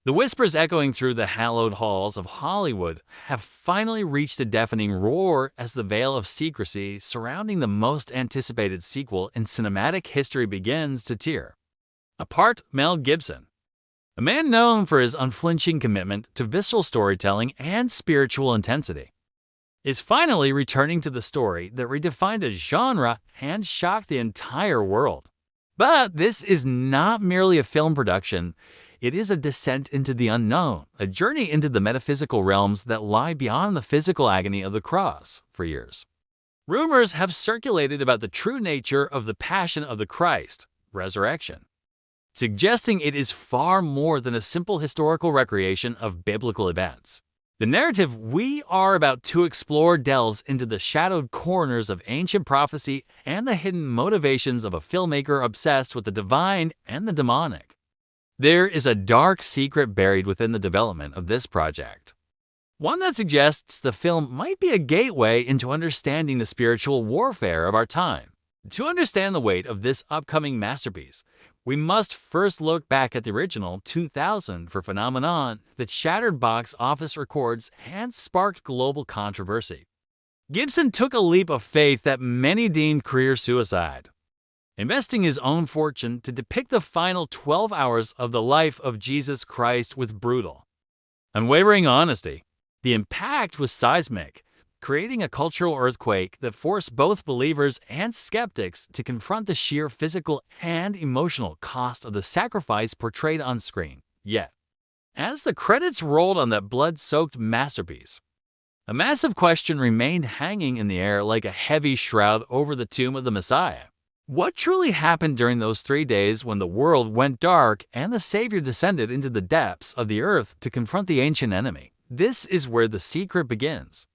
The whispers echoing through the hallowed halls of Hollywood have finally reached a deafening roar as the veil of secrecy surrounding the most anticipated sequel in cinematic history begins to tear apart. Mel Gibson, a man known for his unflinching commitment to visceral storytelling and spiritual intensity, is finally returning to the story that redefined a genre and shocked the entire world. But this is not merely a film production. It is a descent into the unknown, a journey into the metaphysical realms that lie beyond the physical agony of the cross. For years, rumors have circulated about the true nature of the Passion of the Christ, Resurrection, suggesting it is far more than a simple historical recreation of biblical events. The narrative we are about to explore delves into the shadowed corners of ancient prophecy and the hidden motivations of a filmmaker obsessed with the divine and the demonic. There is a dark secret buried within the development of this project, one that suggests the film might be a gateway into understanding the spiritual warfare of our time. To understand the weight of this upcoming masterpiece, we must first look back at the original 2000 for phenomenon that shattered box office records and sparked global controversy. Gibson took a leap of faith that many deemed career suicide, investing his own fortune to depict the final 12 hours of the life of Jesus Christ with brutal, unwavering honesty. The impact was seismic, creating a cultural earthquake that forced both believers and skeptics to confront the sheer physical and emotional cost of the sacrifice portrayed on screen. Yet, as the credits rolled on that blood-soaked masterpiece, a massive question remained hanging in the air like a heavy shroud over the tomb of the Messiah. What truly happened during those 3 days when the world went dark and the Savior descended into the depths of the earth to confront the ancient enemy? This is where the secret begins,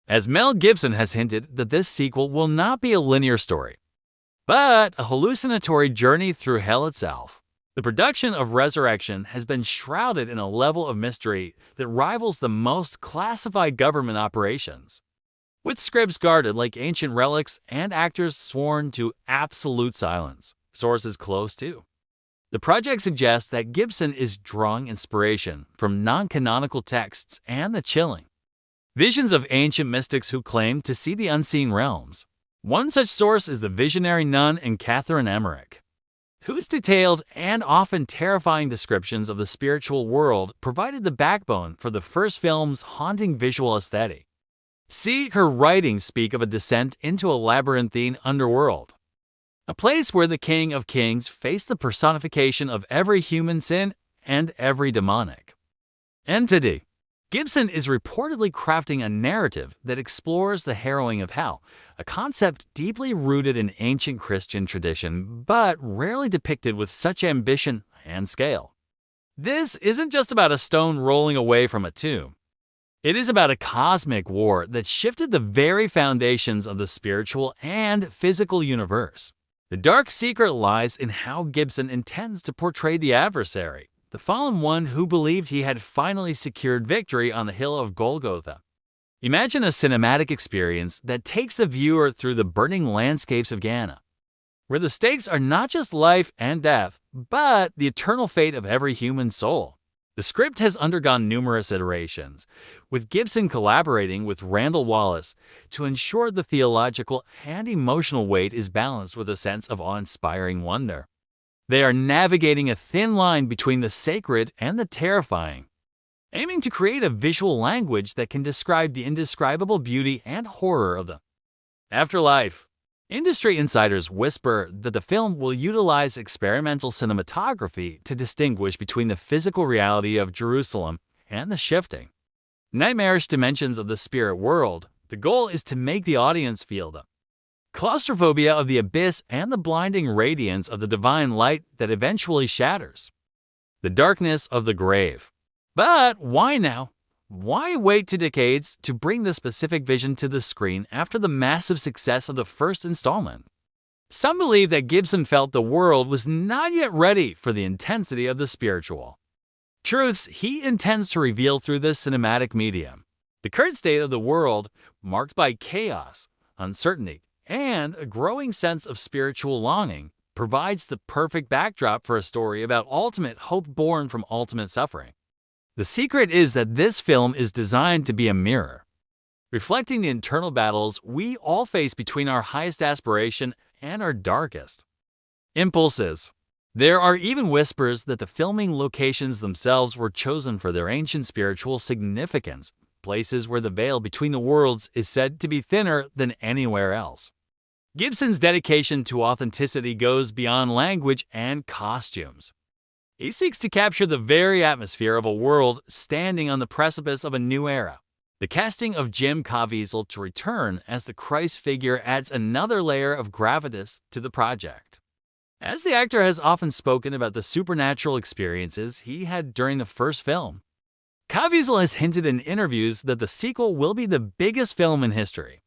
as Mel Gibson has hinted that this sequel will not be a linear story, but a hallucinatory journey through hell itself. The production of Resurrection has been shrouded in a level of mystery that rivals the most classified government operations, with scripts guarded like ancient relics and actors sworn to absolute silence. Sources close to the project suggest that Gibson is drawing inspiration from non-canonical texts and the chilling visions of ancient mystics who claim to see the unseen realms. One such source is the visionary nun in Catherine Emmerich, whose detailed and often terrifying descriptions of the spiritual world provided the backbone for the first film's haunting visual aesthetic. See, her writings speak of a descent into a labyrinthine underworld, a place where the King of Kings faced the personification of every human sin and every demonic entity. Gibson is reportedly crafting a narrative that explores the harrowing of hell, a concept deeply rooted in ancient Christian tradition, but rarely depicted with such ambition and scale. This isn't just about a stone rolling away from a tomb. It is about a cosmic war that shifted the very foundations of the spiritual and physical universe. The dark secret lies in how Gibson intends to portray the adversary, the fallen one who believed he had finally secured victory on the hill of Golgotha. Imagine a cinematic experience that takes the viewer through the burning landscapes of Ghana, where the stakes are not just life and death, but the eternal fate of every human soul. The script has undergone numerous iterations, with Gibson collaborating with Randall Wallace to ensure the theological and emotional weight is balanced with a sense of awe-inspiring wonder. They are navigating a thin line between the sacred and the terrifying, aiming to create a visual language that can describe the indescribable beauty and horror of the afterlife. Industry insiders whisper that the film will utilize experimental cinematography to distinguish between the physical reality of Jerusalem and the shifting, nightmarish dimensions of the spirit world. The goal is to make the audience feel the claustrophobia of the abyss and the blinding radiance of the divine light that eventually shatters the darkness of the grave. But why now? Why wait 2 decades to bring the specific vision to the screen after the massive success of the first installment? Some believe that Gibson felt the world was not yet ready for the intensity of the spiritual truths he intends to reveal through this cinematic medium. The current state of the world, marked by chaos, uncertainty, and a growing sense of spiritual longing, provides the perfect backdrop for a story about ultimate hope born from ultimate suffering. The secret is that this film is designed to be a mirror, reflecting the internal battles we all face between our highest aspiration and our darkest impulses. There are even whispers that the filming locations themselves were chosen for their ancient spiritual significance, places where the veil between the worlds is said to be thinner than anywhere else. Gibson's dedication to authenticity goes beyond language and costumes. He seeks to capture the very atmosphere of a world standing on the precipice of a new era. The casting of Jim Caviezel to return as the Christ figure adds another layer of gravitas to the project. As the actor has often spoken about the supernatural experiences he had during the first film, Caviezel has hinted in interviews that the sequel will be the biggest film in history,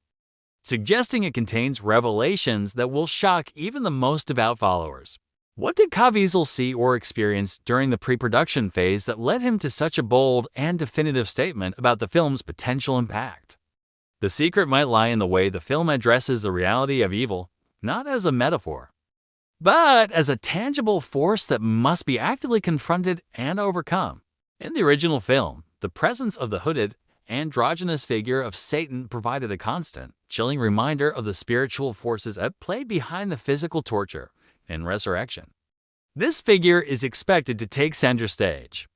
suggesting it contains revelations that will shock even the most devout followers. What did Caviezel see or experience during the pre-production phase that led him to such a bold and definitive statement about the film's potential impact? The secret might lie in the way the film addresses the reality of evil, not as a metaphor, but as a tangible force that must be actively confronted and overcome. In the original film, the presence of the hooded, androgynous figure of Satan provided a constant, chilling reminder of the spiritual forces at play behind the physical torture in Resurrection. This figure is expected to take center stage,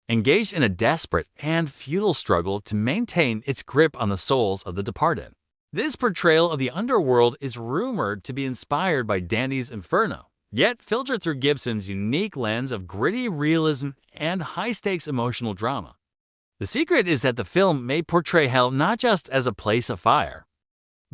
engaged in a desperate and futile struggle to maintain its grip on the souls of the departed. This portrayal of the underworld is rumored to be inspired by Dante's Inferno, yet filtered through Gibson's unique lens of gritty realism and high-stakes emotional drama. The secret is that the film may portray hell not just as a place of fire,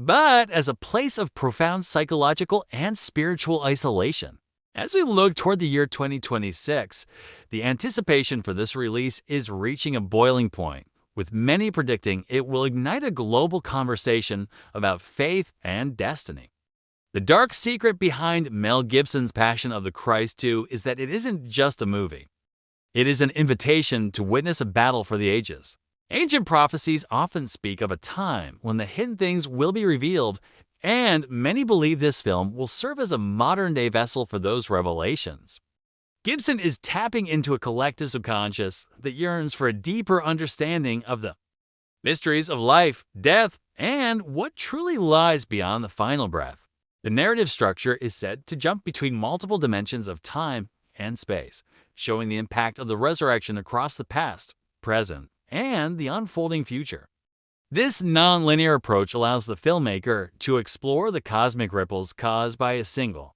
but as a place of profound psychological and spiritual isolation. As we look toward the year 2026, the anticipation for this release is reaching a boiling point, with many predicting it will ignite a global conversation about faith and destiny. The dark secret behind Mel Gibson's Passion of the Christ 2 is that it isn't just a movie. It is an invitation to witness a battle for the ages. Ancient prophecies often speak of a time when the hidden things will be revealed, and many believe this film will serve as a modern-day vessel for those revelations. Gibson is tapping into a collective subconscious that yearns for a deeper understanding of the mysteries of life, death, and what truly lies beyond the final breath. The narrative structure is said to jump between multiple dimensions of time and space, showing the impact of the resurrection across the past, present, and the unfolding future. This non-linear approach allows the filmmaker to explore the cosmic ripples caused by a single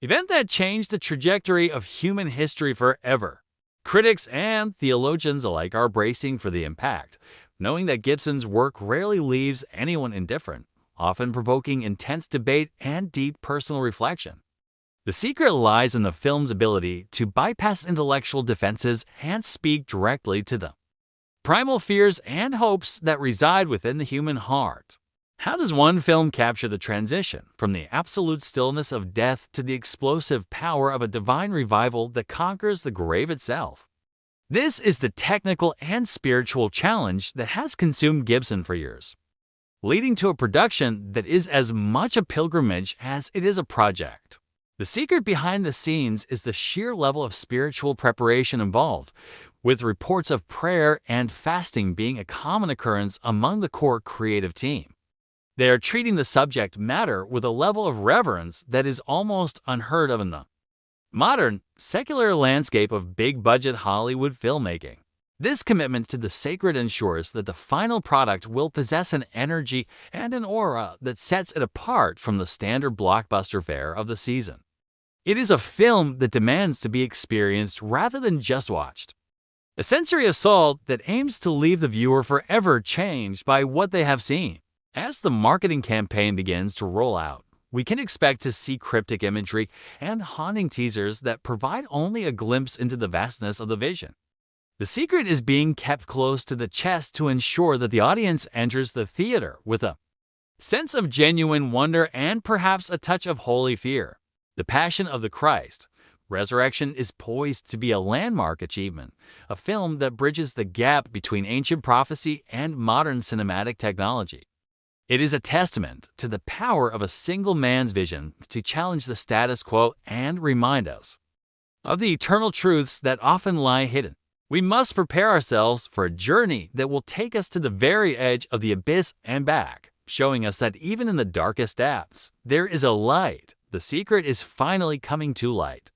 event that changed the trajectory of human history forever. Critics and theologians alike are bracing for the impact, knowing that Gibson's work rarely leaves anyone indifferent, often provoking intense debate and deep personal reflection. The secret lies in the film's ability to bypass intellectual defenses and speak directly to the primal fears and hopes that reside within the human heart. How does one film capture the transition from the absolute stillness of death to the explosive power of a divine revival that conquers the grave itself? This is the technical and spiritual challenge that has consumed Gibson for years, leading to a production that is as much a pilgrimage as it is a project. The secret behind the scenes is the sheer level of spiritual preparation involved, with reports of prayer and fasting being a common occurrence among the core creative team. They are treating the subject matter with a level of reverence that is almost unheard of in the modern, secular landscape of big-budget Hollywood filmmaking. This commitment to the sacred ensures that the final product will possess an energy and an aura that sets it apart from the standard blockbuster fare of the season. It is a film that demands to be experienced rather than just watched. A sensory assault that aims to leave the viewer forever changed by what they have seen. As the marketing campaign begins to roll out, we can expect to see cryptic imagery and haunting teasers that provide only a glimpse into the vastness of the vision. The secret is being kept close to the chest to ensure that the audience enters the theater with a sense of genuine wonder and perhaps a touch of holy fear. The Passion of the Christ, Resurrection is poised to be a landmark achievement, a film that bridges the gap between ancient prophecy and modern cinematic technology. It is a testament to the power of a single man's vision to challenge the status quo and remind us of the eternal truths that often lie hidden We must prepare ourselves for a journey that will take us to the very edge of the abyss and back, showing us that even in the darkest depths, there is a light. The secret is finally coming to light.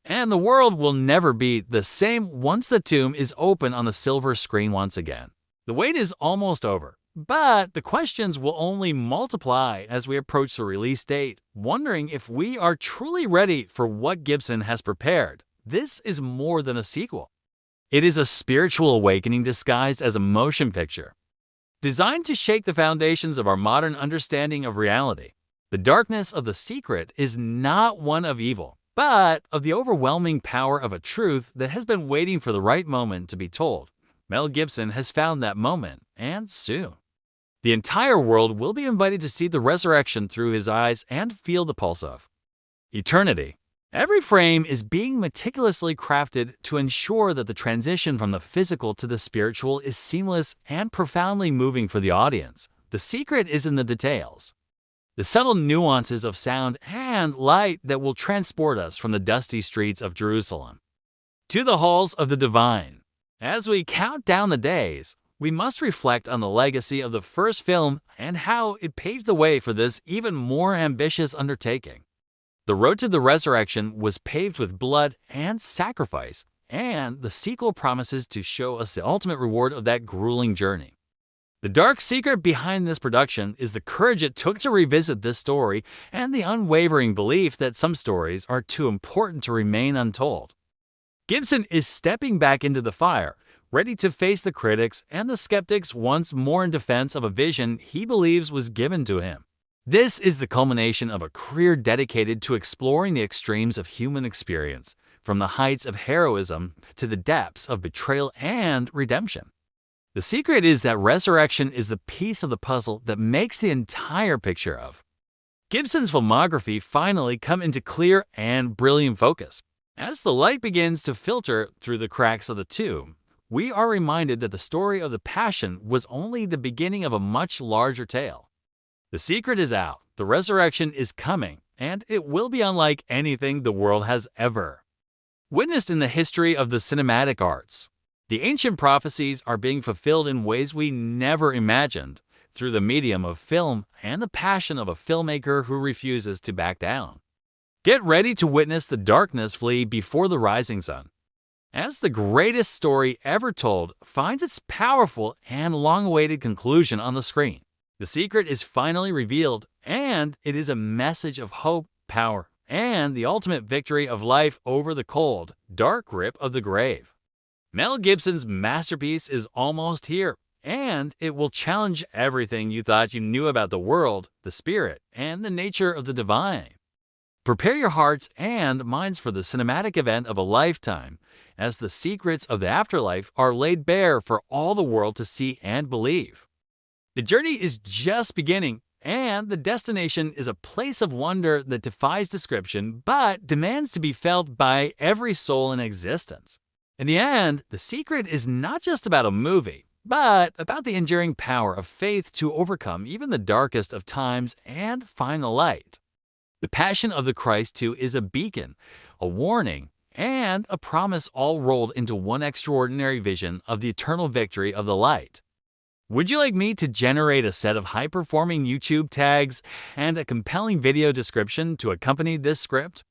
And the world will never be the same once the tomb is open on the silver screen once again. The wait is almost over, but the questions will only multiply as we approach the release date, wondering if we are truly ready for what Gibson has prepared. This is more than a sequel. It is a spiritual awakening disguised as a motion picture, designed to shake the foundations of our modern understanding of reality. The darkness of The Secret is not one of evil, but of the overwhelming power of a truth that has been waiting for the right moment to be told. Mel Gibson has found that moment, and soon. The entire world will be invited to see the resurrection through his eyes and feel the pulse of eternity. Every frame is being meticulously crafted to ensure that the transition from the physical to the spiritual is seamless and profoundly moving for the audience. The secret is in the details, the subtle nuances of sound and light that will transport us from the dusty streets of Jerusalem to the halls of the divine. As we count down the days, we must reflect on the legacy of the first film and how it paved the way for this even more ambitious undertaking. The road to the resurrection was paved with blood and sacrifice, and the sequel promises to show us the ultimate reward of that grueling journey. The dark secret behind this production is the courage it took to revisit this story and the unwavering belief that some stories are too important to remain untold. Gibson is stepping back into the fire, ready to face the critics and the skeptics once more in defense of a vision he believes was given to him. This is the culmination of a career dedicated to exploring the extremes of human experience, from the heights of heroism to the depths of betrayal and redemption. The secret is that resurrection is the piece of the puzzle that makes the entire picture of Gibson's filmography finally come into clear and brilliant focus. As the light begins to filter through the cracks of the tomb, we are reminded that the story of the Passion was only the beginning of a much larger tale. The secret is out, the resurrection is coming, and it will be unlike anything the world has ever witnessed in the history of the cinematic arts. The ancient prophecies are being fulfilled in ways we never imagined, through the medium of film and the passion of a filmmaker who refuses to back down. Get ready to witness the darkness flee before the rising sun, as the greatest story ever told finds its powerful and long-awaited conclusion on the screen. The secret is finally revealed, and it is a message of hope, power, and the ultimate victory of life over the cold, dark grip of the grave. Mel Gibson's masterpiece is almost here, and it will challenge everything you thought you knew about the world, the spirit, and the nature of the divine. Prepare your hearts and minds for the cinematic event of a lifetime, as the secrets of the afterlife are laid bare for all the world to see and believe. The journey is just beginning, and the destination is a place of wonder that defies description but demands to be felt by every soul in existence. In the end, The Secret is not just about a movie, but about the enduring power of faith to overcome even the darkest of times and find the light. The Passion of the Christ, too, is a beacon, a warning, and a promise all rolled into one extraordinary vision of the eternal victory of the light. Would you like me to generate a set of high-performing YouTube tags and a compelling video description to accompany this script?